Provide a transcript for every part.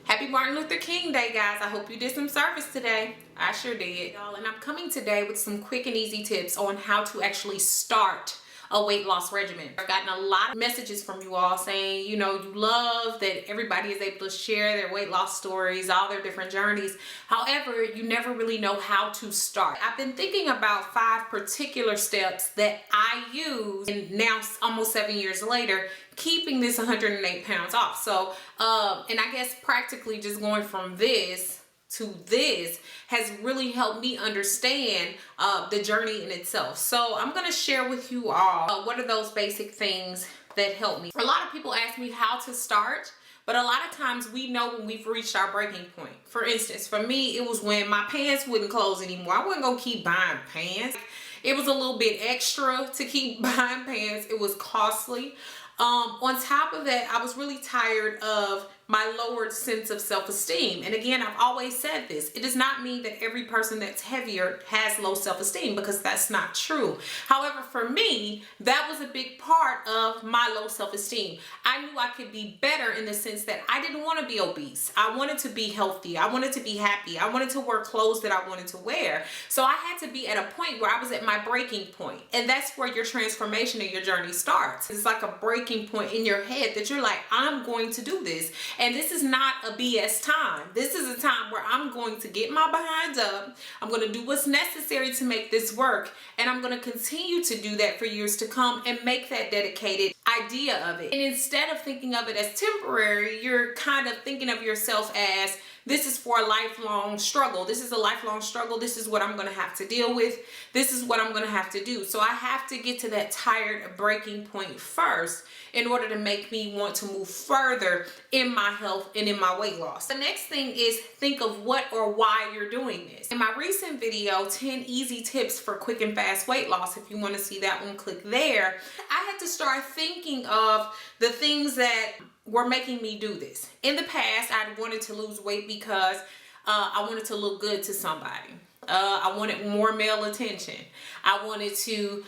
Happy Martin Luther King Day, guys. I hope you did some service today. I sure did, y'all. And I'm coming today with some quick and easy tips on how to actually start a weight loss regimen. I've gotten a lot of messages from you all saying, you love that everybody is able to share their weight loss stories, all their different journeys. However, you never really know how to start. I've been thinking about 5 particular steps that I use, and now almost 7 years later, keeping this 108 pounds off. So, and I guess practically just going from this to this has really helped me understand the journey in itself. So I'm going to share with you all what are those basic things that help me. A lot of people ask me how to start, but a lot of times we know when we've reached our breaking point. For instance, for me, it was when my pants wouldn't close anymore. I wasn't going to keep buying pants. It was a little bit extra to keep buying pants. It was costly. On top of that, I was really tired of my lowered sense of self-esteem. And again, I've always said this. It does not mean that every person that's heavier has low self-esteem, because that's not true. However, for me, that was a big part of my low self-esteem. I knew I could be better in the sense that I didn't want to be obese. I wanted to be healthy. I wanted to be happy. I wanted to wear clothes that I wanted to wear. So I had to be at a point where I was at my breaking point. And that's where your transformation and your journey starts. It's like a breaking point in your head that you're like, I'm going to do this. And this is not a BS time. This is a time where I'm going to get my behind up. I'm going to do what's necessary to make this work. And I'm going to continue to do that for years to come and make that dedicated idea of it. And instead of thinking of it as temporary, you're kind of thinking of yourself as, this is for a lifelong struggle. This is a lifelong struggle. This is what I'm going to have to deal with. This is what I'm going to have to do. So I have to get to that tired breaking point first in order to make me want to move further in my health and in my weight loss. The next thing is think of what or why you're doing this. In my recent video, 10 easy tips for quick and fast weight loss, if you want to see that one, click there. I had to start thinking of the things that were making me do this. In the past, I wanted to lose weight because I wanted to look good to somebody. I wanted more male attention. I wanted to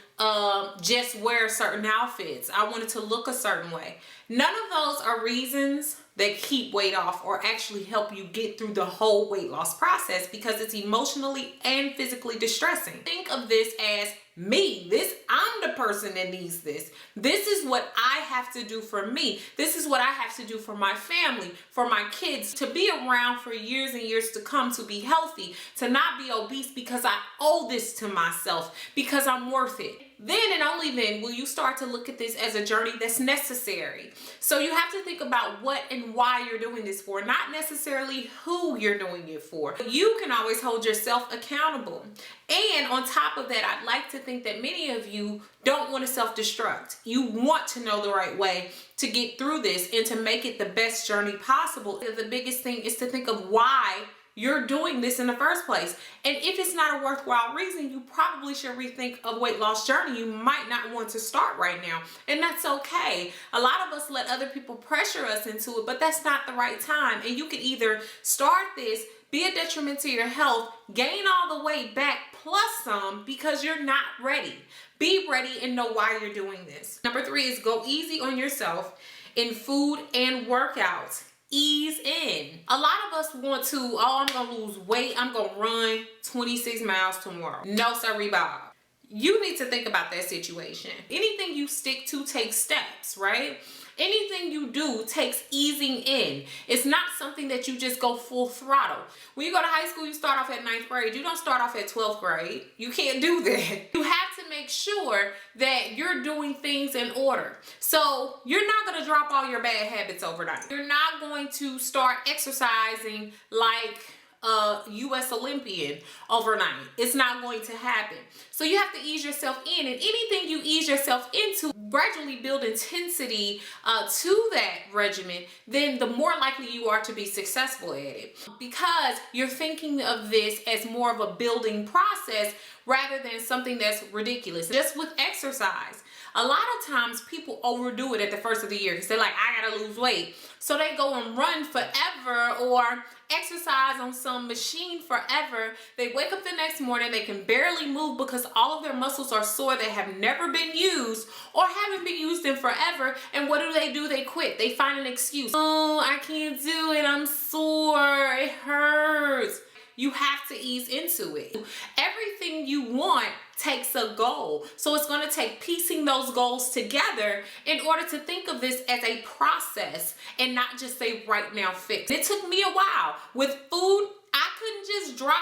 just wear certain outfits. I wanted to look a certain way. None of those are reasons that keep weight off or actually help you get through the whole weight loss process, because it's emotionally and physically distressing. Think of this as me. I'm the person that needs this. This is what I have to do for me. This is what I have to do for my family, for my kids, to be around for years and years to come, to be healthy, to not be obese, because I owe this to myself, because I'm worth it. Then and only then will you start to look at this as a journey that's necessary. So you have to think about what and why you're doing this for, not necessarily who you're doing it for. You can always hold yourself accountable. And on top of that, I'd like to think that many of you don't want to self-destruct. You want to know the right way to get through this and to make it the best journey possible. The biggest thing is to think of why you're doing this in the first place. And if it's not a worthwhile reason, you probably should rethink a weight loss journey. You might not want to start right now, and that's okay. A lot of us let other people pressure us into it, but that's not the right time. And you could either start this, be a detriment to your health, gain all the weight back plus some, because you're not ready. Be ready and know why you're doing this. Number 3 is go easy on yourself in food and workouts. Ease in. A lot of us want to, I'm gonna lose weight, I'm gonna run 26 miles tomorrow. No, sorry, Bob. You need to think about that situation. Anything you stick to takes steps, right? Anything you do takes easing in. It's not something that you just go full throttle. When you go to high school, you start off at 9th grade. You don't start off at 12th grade. You can't do that. You have to make sure that you're doing things in order. So you're not going to drop all your bad habits overnight. You're not going to start exercising like a U.S. Olympian overnight. It's not going to happen. So you have to ease yourself in, and anything you ease yourself into, gradually build intensity to that regimen, then the more likely you are to be successful at it, because you're thinking of this as more of a building process rather than something that's ridiculous. Just with exercise, A lot of times people overdo it at the first of the year because they're like, I gotta lose weight. So they go and run forever or exercise on some machine forever. They wake up the next morning, they can barely move because all of their muscles are sore. They have never been used or haven't been used in forever. And what do? They quit. They find an excuse. Oh, I can't do it. I'm sore. It hurts. You have to ease into it. Everything you want takes a goal. So it's going to take piecing those goals together in order to think of this as a process and not just a right now fix. It took me a while. With food, I couldn't just drop,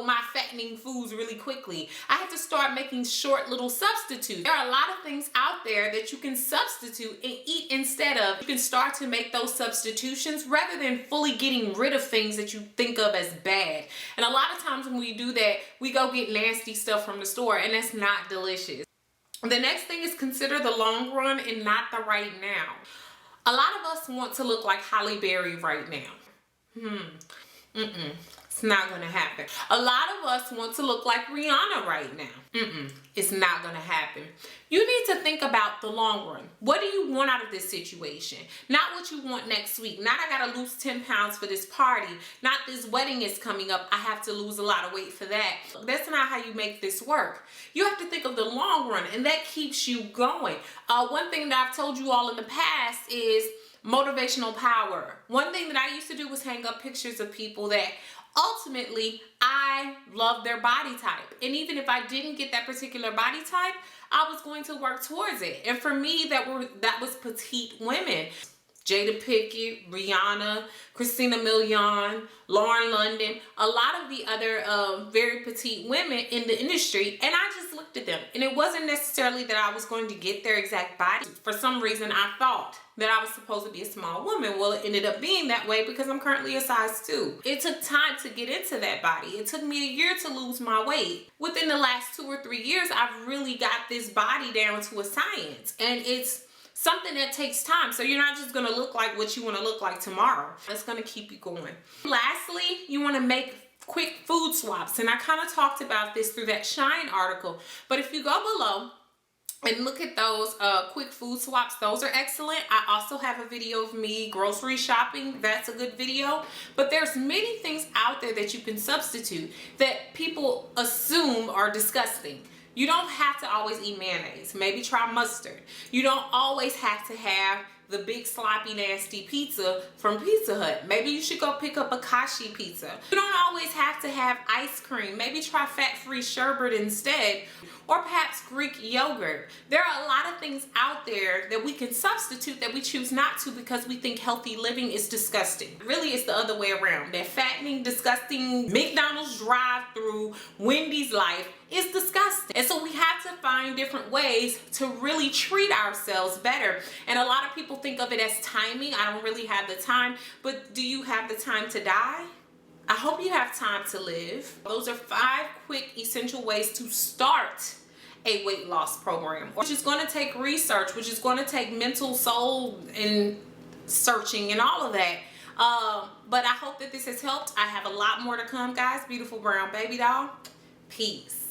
my fattening foods really quickly. I had to start making short little substitutes. There are a lot of things out there that you can substitute and eat instead of. You can start to make those substitutions rather than fully getting rid of things that you think of as bad. And a lot of times when we do that, we go get nasty stuff from the store, and that's not delicious. The next thing is consider the long run and not the right now. A lot of us want to look like Halle Berry right now. It's not gonna happen. A lot of us want to look like Rihanna right now. It's not gonna happen. You need to think about the long run. What do you want out of this situation? Not what you want next week. Not I gotta lose 10 pounds for this party. Not this wedding is coming up, I have to lose a lot of weight for that. That's not how you make this work. You have to think of the long run, and that keeps you going. One thing that I've told you all in the past is motivational power. One thing that I used to do was hang up pictures of people that ultimately I love their body type. And even if I didn't get that particular body type, I was going to work towards it. And for me, that was petite women. Jada Pinkett, Rihanna, Christina Milian, Lauren London, a lot of the other very petite women in the industry, and I just looked at them. And it wasn't necessarily that I was going to get their exact body. For some reason, I thought that I was supposed to be a small woman. Well, it ended up being that way because I'm currently a size 2. It took time to get into that body. It took me a year to lose my weight. Within the last 2 or 3 years, I've really got this body down to a science, and it's something that takes time. So you're not just gonna look like what you wanna look like tomorrow. It's gonna keep you going. Lastly, you wanna make quick food swaps. And I kind of talked about this through that Shine article. But if you go below and look at those quick food swaps, those are excellent. I also have a video of me grocery shopping. That's a good video. But there's many things out there that you can substitute that people assume are disgusting. You don't have to always eat mayonnaise. Maybe try mustard. You don't always have to have the big sloppy nasty pizza from Pizza Hut. Maybe you should go pick up a Kashi pizza. You don't always have to have ice cream. Maybe try fat-free sherbet instead, or perhaps Greek yogurt. There are a lot of things out there that we can substitute that we choose not to because we think healthy living is disgusting. Really, it's the other way around. That fattening, disgusting McDonald's drive-through, Wendy's life is disgusting. And so we have to find different ways to really treat ourselves better. And a lot of people think of it as timing. I don't really have the time, but do you have the time to die? I hope you have time to live. Those are 5 quick essential ways to start a weight loss program, which is going to take research, which is going to take mental soul and searching and all of that. But I hope that this has helped. I have a lot more to come, guys. Beautiful brown baby doll. Peace.